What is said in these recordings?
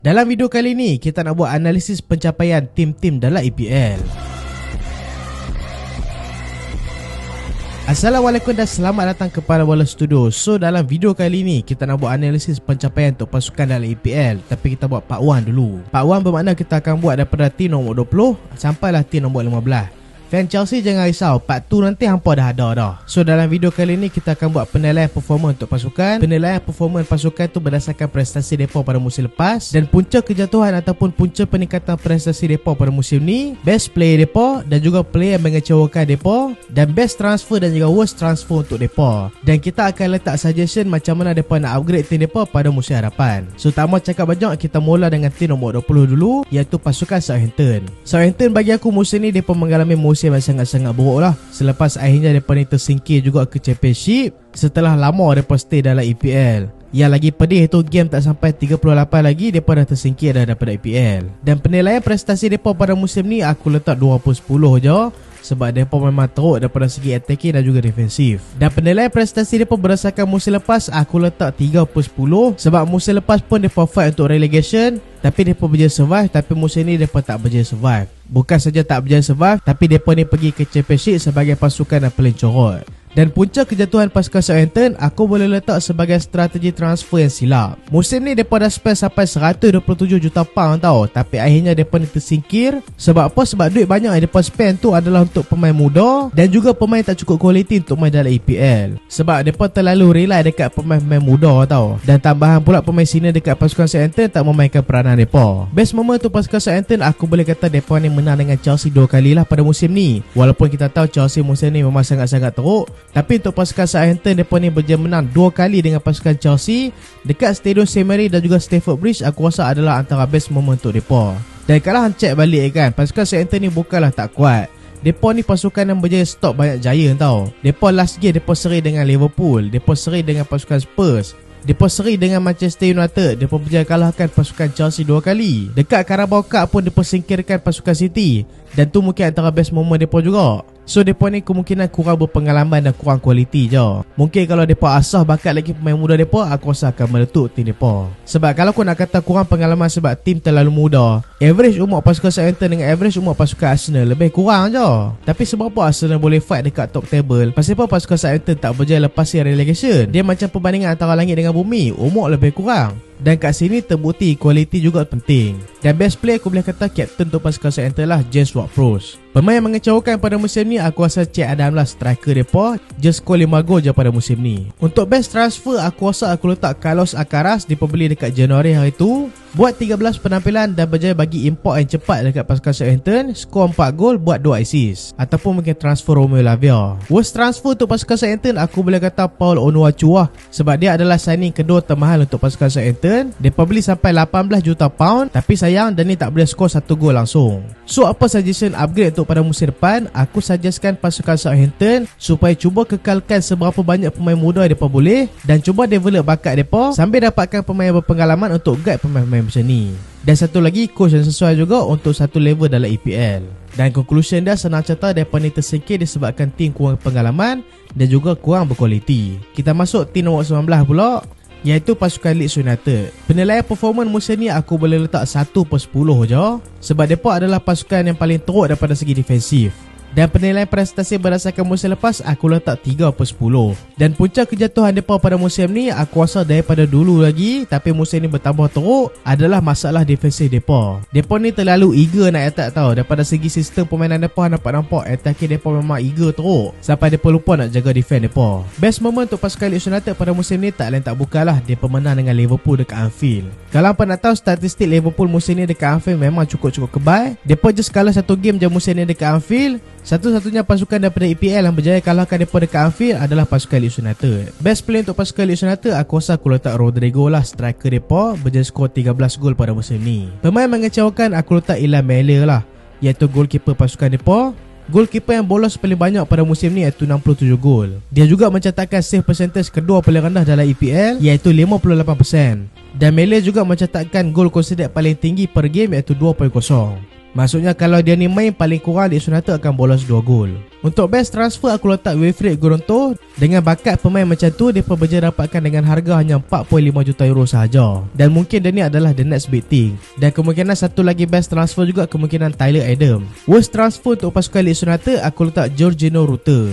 Dalam video kali ni, kita nak buat analisis pencapaian tim-tim dalam EPL. Assalamualaikum dan selamat datang ke Pala Bola Studio. So dalam video kali ni, kita nak buat analisis pencapaian untuk pasukan dalam EPL. Tapi kita buat part 1 dulu. Part 1 bermakna kita akan buat daripada tim nombor 20 sampailah tim nombor 15. Fan Chelsea jangan risau, part 2 nanti hampa dah ada dah. So dalam video kali ni kita akan buat penilaian performa untuk pasukan. Penilaian performa pasukan tu berdasarkan prestasi depa pada musim lepas dan punca kejatuhan ataupun punca peningkatan prestasi depa pada musim ni, best player depa dan juga player yang mengecewakan depa, dan best transfer dan juga worst transfer untuk depa. Dan kita akan letak suggestion macam mana depa nak upgrade tim depa pada musim hadapan. So tak mau cakap banyak, kita mula dengan tim nombor 20 dulu, iaitu pasukan Southampton. Southampton bagi aku musim ni depa mengalami musim yang sangat-sangat buruk lah. Selepas akhirnya mereka ni tersingkir juga ke Championship setelah lama mereka stay dalam EPL. Yang lagi pedih tu, game tak sampai 38 lagi mereka dah tersingkir dah daripada EPL. Dan penilaian prestasi mereka pada musim ni aku letak 2/10 je, sebab mereka memang teruk daripada segi attacking dan juga defensif. Dan penilaian prestasi mereka berdasarkan musim lepas aku letak 3/10, sebab musim lepas pun mereka fight untuk relegation, tapi mereka berjaya survive. Tapi musim ni mereka tak berjaya survive. Bukan saja tak berjaya survive, tapi mereka ni pergi ke Championship sebagai pasukan yang paling corot. Dan punca kejatuhan pasukan Southampton aku boleh letak sebagai strategi transfer yang silap. Musim ni mereka dah spend sampai 127 juta pound tau, tapi akhirnya mereka ni tersingkir. Sebab apa? Sebab duit banyak yang mereka spend tu adalah untuk pemain muda dan juga pemain tak cukup kualiti untuk main dalam EPL. Sebab mereka terlalu rely dekat pemain-pemain muda tau. Dan tambahan pula pemain senior dekat pasukan Southampton tak memainkan peranan mereka. Best moment untuk pasukan Southampton aku boleh kata mereka ni menang dengan Chelsea 2 kali lah pada musim ni. Walaupun kita tahu Chelsea musim ni memang sangat-sangat teruk, tapi untuk pasukan Southampton mereka ni berjaya menang 2 kali dengan pasukan Chelsea dekat Stadium St Mary dan juga Stamford Bridge. Aku rasa adalah antara best moment untuk mereka. Dan kalau hang check balik kan, pasukan Southampton ni bukanlah tak kuat. Mereka ni pasukan yang berjaya stop banyak jaya tau. Mereka last game mereka seri dengan Liverpool, mereka seri dengan pasukan Spurs, mereka seri dengan Manchester United, mereka berjaya kalahkan pasukan Chelsea 2 kali. Dekat Carabao Cup pun mereka singkirkan pasukan City, dan tu mungkin antara best moment mereka juga. So mereka ni kemungkinan kurang berpengalaman dan kurang kualiti je. Mungkin kalau mereka asah bakat lagi pemain muda mereka, aku rasa akan meletup tim mereka. Sebab kalau aku nak kata kurang pengalaman sebab tim terlalu muda, average umur pasukan Southampton dengan average umur pasukan Arsenal lebih kurang je. Tapi sebab apa Arsenal boleh fight dekat top table? Pasal apa pasukan Southampton tak berjaya lepasi relegation? Dia macam perbandingan antara langit dengan bumi, umur lebih kurang. Dan kat sini terbukti kualiti juga penting. Dan best player aku boleh kata captain untuk pasukan Southampton lah James Ward-Prowse. Pemain yang mengecewakan pada musim ni aku rasa Cik Adam lah, striker mereka. Just score 5 gol je pada musim ni. Untuk best transfer aku rasa aku letak Carlos Alcaraz, dipembeli dekat Januari hari tu. Buat 13 penampilan dan berjaya bagi import yang cepat dekat pasukan Southampton. Skor 4 gol, buat 2 assist. Ataupun mungkin transfer Romeo Lavia. Worst transfer untuk pasukan Southampton aku boleh kata Paul Onuachu lah, sebab dia adalah signing kedua termahal untuk pasukan Southampton. Dia beli sampai 18 juta pound, tapi sayang dan ni tak boleh skor 1 gol langsung. So apa suggestion upgrade untuk pada musim depan? Aku suggestkan pasukan Southampton supaya cuba kekalkan seberapa banyak pemain muda mereka boleh, dan cuba develop bakat mereka sambil dapatkan pemain berpengalaman untuk guide pemain-pemain macam ni. Dan satu lagi, coach yang sesuai juga untuk satu level dalam EPL. Dan conclusion dia senang cerita, mereka ni tersingkir disebabkan tim kurang pengalaman dan juga kurang berkualiti. Kita masuk tim nombor 19 pula, iaitu pasukan Leeds United. Penilaian performance musim ni aku boleh letak 1/10 je, sebab mereka adalah pasukan yang paling teruk daripada segi defensif. Dan penilaian prestasi berdasarkan musim lepas aku letak 3/10. Dan punca kejatuhan mereka pada musim ni aku rasa daripada dulu lagi, tapi musim ni bertambah teruk, adalah masalah defensif mereka. Mereka ni terlalu eager nak attack tau. Daripada segi sistem permainan mereka nampak attacking mereka memang eager teruk, sampai mereka lupa nak jaga defend mereka. Best moment untuk pasukan Leeds United pada musim ni tak lain tak bukanlah mereka menang dengan Liverpool dekat Anfield. Kalau apa nak tahu statistik Liverpool musim ni dekat Anfield memang cukup-cukup kebal. Mereka just kalah 1 game je musim ni dekat Anfield. Satu-satunya pasukan daripada EPL yang berjaya kalahkan mereka dekat Anfield adalah pasukan Leeds United. Best player untuk pasukan Leeds United aku rasa aku letak Rodrigo lah, striker mereka, berjaya skor 13 gol pada musim ni. Pemain mengecewakan aku letak Illan Mailer lah, iaitu goalkeeper pasukan mereka. Goalkeeper yang bolos paling banyak pada musim ni iaitu 67 gol. Dia juga mencatatkan save percentage kedua paling rendah dalam EPL, iaitu 58%. Dan Mailer juga mencatatkan gol considered paling tinggi per game iaitu 2.0. Maksudnya kalau dia ni main paling kurang Leeds United akan bolos 2 gol. Untuk best transfer aku letak Wilfried Goronto. Dengan bakat pemain macam tu, dia berjaya dapatkan dengan harga hanya 4.5 juta euro sahaja. Dan mungkin dia ni adalah the next big thing. Dan kemungkinan satu lagi best transfer juga kemungkinan Tyler Adam. Worst transfer untuk pasukan Leeds United aku letak Georginio Rutter.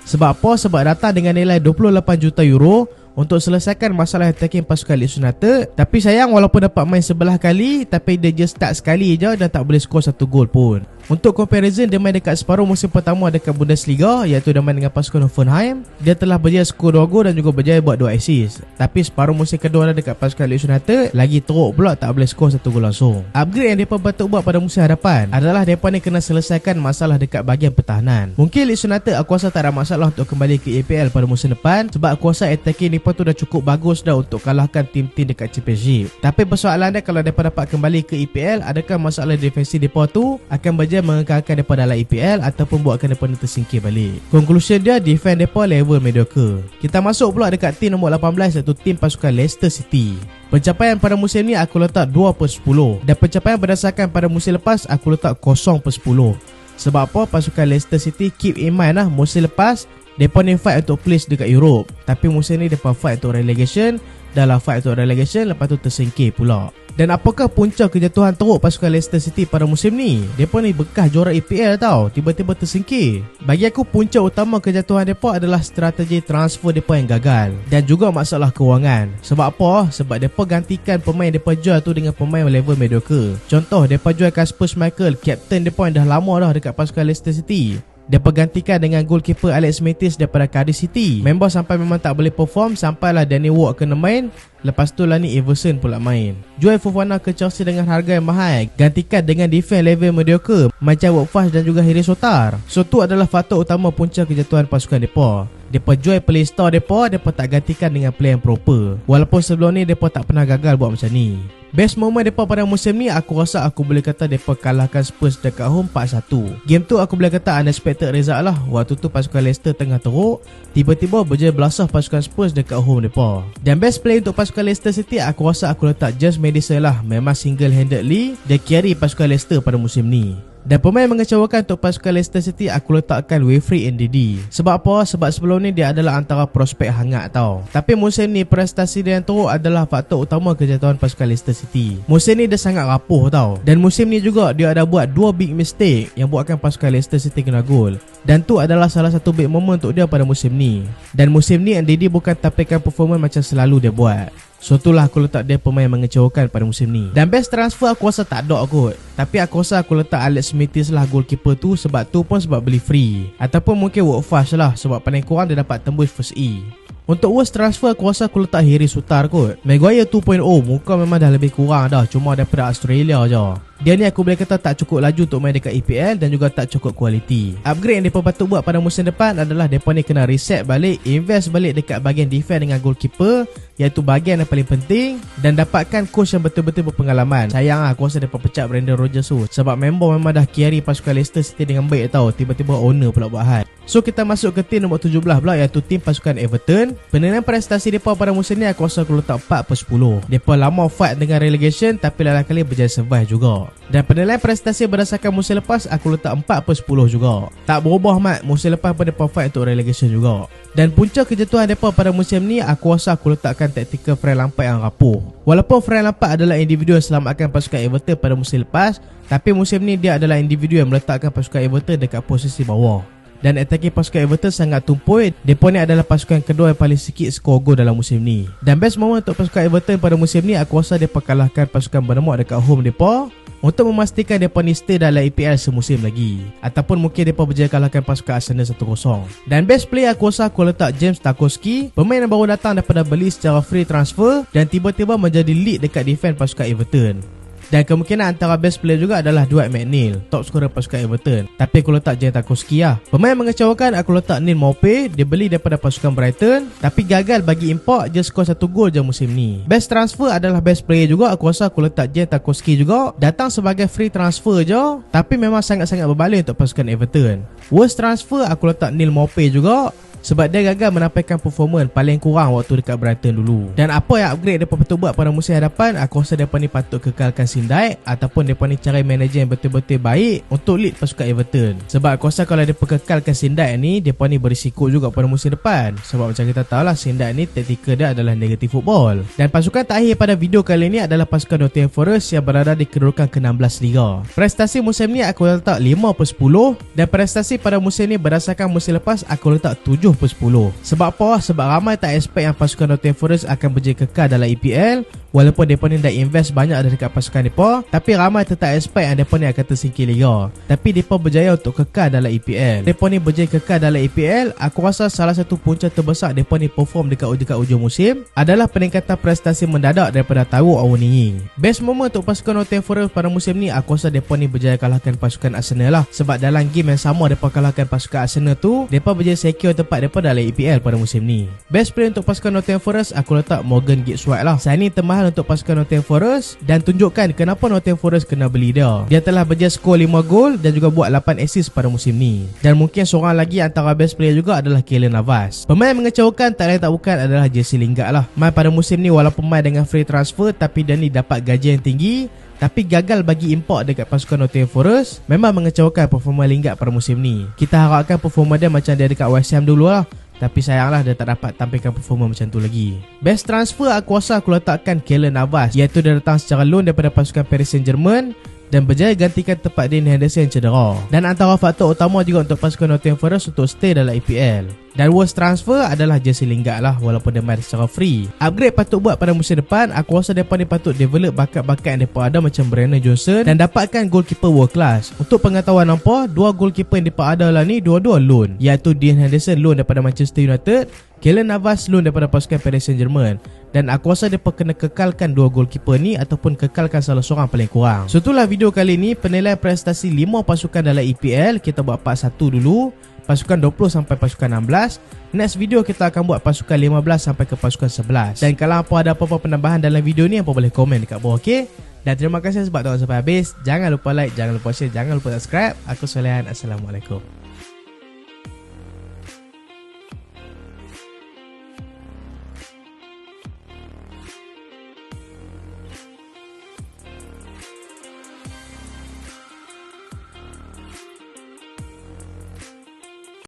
Sebab apa? Sebab datang dengan nilai 28 juta euro untuk selesaikan masalah attacking pasukan Leeds United. Tapi sayang walaupun dapat main 11 kali, tapi dia just start sekali je dan tak boleh skor 1 gol pun. Untuk comparison, dia main dekat separuh musim pertama dekat Bundesliga, iaitu dia main dengan pasukan Hoffenheim. Dia telah berjaya skor 2 gol dan juga berjaya buat 2 assist. Tapi separuh musim kedua dekat pasukan Leeds United, lagi teruk pula tak boleh skor 1 gol langsung. Upgrade yang mereka patut buat pada musim hadapan adalah mereka ni kena selesaikan masalah dekat bahagian pertahanan. Mungkin Leeds United aku rasa tak ada masalah untuk kembali ke EPL pada musim depan, sebab aku rasa attacking mereka tu dah cukup bagus dah untuk kalahkan tim-tim dekat Championship. Tapi persoalan dia, kalau mereka dapat kembali ke EPL, adakah masalah defensi mereka tu akan berjaya mengekalkan mereka dalam EPL ataupun buatkan mereka tersingkir balik. Conclusion dia, defend mereka level mediocre. Kita masuk pula dekat tim nombor 18, iaitu tim pasukan Leicester City. Pencapaian pada musim ni aku letak 2/10, dan pencapaian berdasarkan pada musim lepas aku letak 0/10. Sebab apa? Pasukan Leicester City keep in mind lah, musim lepas mereka ni fight untuk place dekat Europe, tapi musim ni mereka fight untuk relegation. Dalam fight untuk relegation, lepas tu tersingkir pula. Dan apakah punca kejatuhan teruk pasukan Leicester City pada musim ni? Mereka ni bekas juara EPL tau, tiba-tiba tersingkir. Bagi aku, punca utama kejatuhan mereka adalah strategi transfer mereka yang gagal, dan juga masalah kewangan. Sebab apa? Sebab mereka gantikan pemain mereka jual tu dengan pemain level mediocre. Contoh, mereka jual Kasper Schmeichel, kapten mereka yang dah lama dah dekat pasukan Leicester City. Dia pergantikan dengan goalkeeper Alex Matis daripada Cardiff City. Member sampai memang tak boleh perform, sampailah Danny Ward kena main. Lepas tu Lani Everson pula main. Jual Fofana ke Chelsea dengan harga yang mahal, gantikan dengan defense level mediocre macam Wout dan juga Harry Sotar. So tu adalah faktor utama punca kejatuhan pasukan mereka. Mereka jual playstyle mereka tak gantikan dengan play yang proper. Walaupun sebelum ni mereka tak pernah gagal buat macam ni. Best moment mereka pada musim ni, aku rasa aku boleh kata mereka kalahkan Spurs dekat home 4-1. Game tu aku boleh kata unexpected result lah. Waktu tu pasukan Leicester tengah teruk, tiba-tiba berjaya belasah pasukan Spurs dekat home mereka. Dan best play untuk pasukan Leicester City, aku rasa aku letak James Maddison lah. Memang single-handedly dia carry pasukan Leicester pada musim ni. Dan pemain mengecewakan untuk pasukan Leicester City, aku letakkan Wilfried Ndidi. Sebab apa? Sebab sebelum ni dia adalah antara prospek hangat tau. Tapi musim ni prestasi dia yang teruk adalah faktor utama kejatuhan pasukan Leicester City. Musim ni dia sangat rapuh tau. Dan musim ni juga dia ada buat 2 big mistake yang buatkan pasukan Leicester City kena gol. Dan tu adalah salah satu big moment untuk dia pada musim ni. Dan musim ni Ndidi bukan tapikan performance macam selalu dia buat. So itulah aku letak dia pemain mengecewakan pada musim ni. Dan best transfer aku rasa tak ada kot. Tapi aku rasa aku letak Alex Matis lah goalkeeper tu. Sebab tu pun sebab beli free. Ataupun mungkin work fast lah, sebab paling kurang dia dapat tembus first E. Untuk worst transfer aku rasa aku letak Harry Sotar kot. Maguire 2.0 muka memang dah lebih kurang dah, cuma daripada Australia je. Dia ni aku boleh kata tak cukup laju untuk main dekat EPL dan juga tak cukup kualiti. Upgrade yang mereka patut buat pada musim depan adalah mereka ni kena reset balik, invest balik dekat bahagian defense dengan goalkeeper, iaitu bahagian yang paling penting, dan dapatkan coach yang betul-betul berpengalaman. Sayang lah aku rasa mereka pecat Brendan Rodgers tu, sebab member memang dah carry pasukan Leicester City dengan baik tau. Tiba-tiba owner pula buat hal. So kita masuk ke tim nombor 17 pula, iaitu tim pasukan Everton. Penilaian prestasi mereka pada musim ni aku rasa aku letak 4/10. Mereka lama fight dengan relegation, tapi lain kali berjaya survive juga. Dan penilaian prestasi berdasarkan musim lepas aku letak 4/10 juga. Tak berubah mat, musim lepas pun mereka fight untuk relegation juga. Dan punca kejatuhan mereka pada musim ni aku rasa aku letakkan taktikal Frank Lampard yang rapuh. Walaupun Frank Lampard adalah individu yang selamatkan pasukan Everton pada musim lepas, tapi musim ni dia adalah individu yang meletakkan pasukan Everton dekat posisi bawah. Dan attacking pasukan Everton sangat tumpul. Mereka ni adalah pasukan kedua yang paling sikit skor gol dalam musim ni. Dan best moment untuk pasukan Everton pada musim ni aku rasa mereka kalahkan pasukan Bournemouth dekat home mereka, untuk memastikan mereka ni stay dalam EPL semusim lagi. Ataupun mungkin mereka berjaya kalahkan pasukan Arsenal 1-0. Dan best player aku rasa aku letak James Tarkowski, pemain yang baru datang daripada beli secara free transfer dan tiba-tiba menjadi lead dekat defense pasukan Everton. Dan kemungkinan antara best player juga adalah Dwight McNeil, top scorer pasukan Everton. Tapi aku letak James Tarkowski lah. Pemain mengecewakan aku letak Neil Maupay. Dia beli daripada pasukan Brighton, tapi gagal bagi import, je skor 1 gol je musim ni. Best transfer adalah best player juga, aku rasa aku letak James Tarkowski juga. Datang sebagai free transfer je, tapi memang sangat-sangat berbaloi untuk pasukan Everton. Worst transfer aku letak Neil Maupay juga. sebab dia gagal menampilkan performa paling kurang waktu dekat Brighton dulu. Dan apa yang upgrade mereka patut buat pada musim hadapan, aku rasa mereka ni patut kekalkan Sindai ataupun mereka ni cari manager yang betul-betul baik untuk lead pasukan Everton. Sebab aku rasa kalau mereka kekalkan Sindai ni, mereka ni berisiko juga pada musim depan. Sebab macam kita tahu lah, Sindai ni taktikal dia adalah negatif football. Dan pasukan terakhir pada video kali ni adalah pasukan Nottingham Forest yang berada di kedudukan ke-16 Liga. Prestasi musim ni aku letak 5/10 dan prestasi pada musim ni berdasarkan musim lepas aku letak 7/10. Sebab apa? Sebab ramai tak expect yang pasukan Nottingham Forest akan berjaya kekal dalam EPL. Walaupun mereka ni dah invest banyak dekat pasukan mereka, tapi ramai tetap expect yang mereka ni akan tersingkir Liga. Tapi mereka berjaya untuk kekal dalam EPL. Mereka ni berjaya kekal dalam EPL. Aku rasa salah satu punca terbesar mereka ni perform dekat ujung musim adalah peningkatan prestasi mendadak daripada Taro Awoniyi. Best moment untuk pasukan Nottingham Forest pada musim ni, aku rasa mereka ni berjaya kalahkan pasukan Arsenal lah. Sebab dalam game yang sama mereka kalahkan pasukan Arsenal tu, mereka berjaya secure tempat mereka dalam EPL pada musim ni. Best player untuk pasukan Nottingham Forest aku letak Morgan Gibbs-White lah. Saya ni termahal untuk pasukan Nottingham Forest dan tunjukkan kenapa Nottingham Forest kena beli dia. Dia telah berjaya skor 5 gol dan juga buat 8 assist pada musim ni. Dan mungkin seorang lagi antara best player juga adalah Keylor Navas. Pemain mengecewakan tak lain tak bukan adalah Jesse Lingard lah. Main pada musim ni walaupun main dengan free transfer, tapi dia ni dapat gaji yang tinggi, tapi gagal bagi import dekat pasukan Nottingham Forest. Memang mengecewakan performa Lingard pada musim ni. Kita harapkan performa dia macam dia dekat West Ham dulu lah. Tapi sayanglah dia tak dapat tampilkan performa macam tu lagi. Best transfer aku rasa aku letakkan Keylor Navas, iaitu dia datang secara loan daripada pasukan Paris Saint-Germain dan berjaya gantikan tempat Dean Henderson yang cedera. Dan antara faktor utama juga untuk pasukan Nottingham Forest untuk stay dalam EPL. Dan worst transfer adalah Jesse Lingard lah, walaupun dia main secara free. Upgrade patut buat pada musim depan, aku rasa mereka ni patut develop bakat-bakat yang mereka ada macam Brennan Johnson dan dapatkan goalkeeper world class. Untuk pengetahuan hampa, dua goalkeeper yang mereka ada lah ni dua-dua loan, iaitu Dean Henderson loan daripada Manchester United, Keylor Navas loan daripada pasukan Paris Saint-Germain. Dan aku rasa mereka kena kekalkan dua goalkeeper ni ataupun kekalkan salah seorang paling kurang. So itulah video kali ni, penilaian prestasi 5 pasukan dalam EPL. Kita buat part 1 dulu, pasukan 20 sampai pasukan 16. Next video kita akan buat pasukan 15 sampai ke pasukan 11. Dan kalau ada apa-apa penambahan dalam video ni, apa boleh komen dekat bawah, okey? Dan terima kasih sebab tonton sampai habis. Jangan lupa like, jangan lupa share, jangan lupa subscribe. Aku Solehan, Assalamualaikum.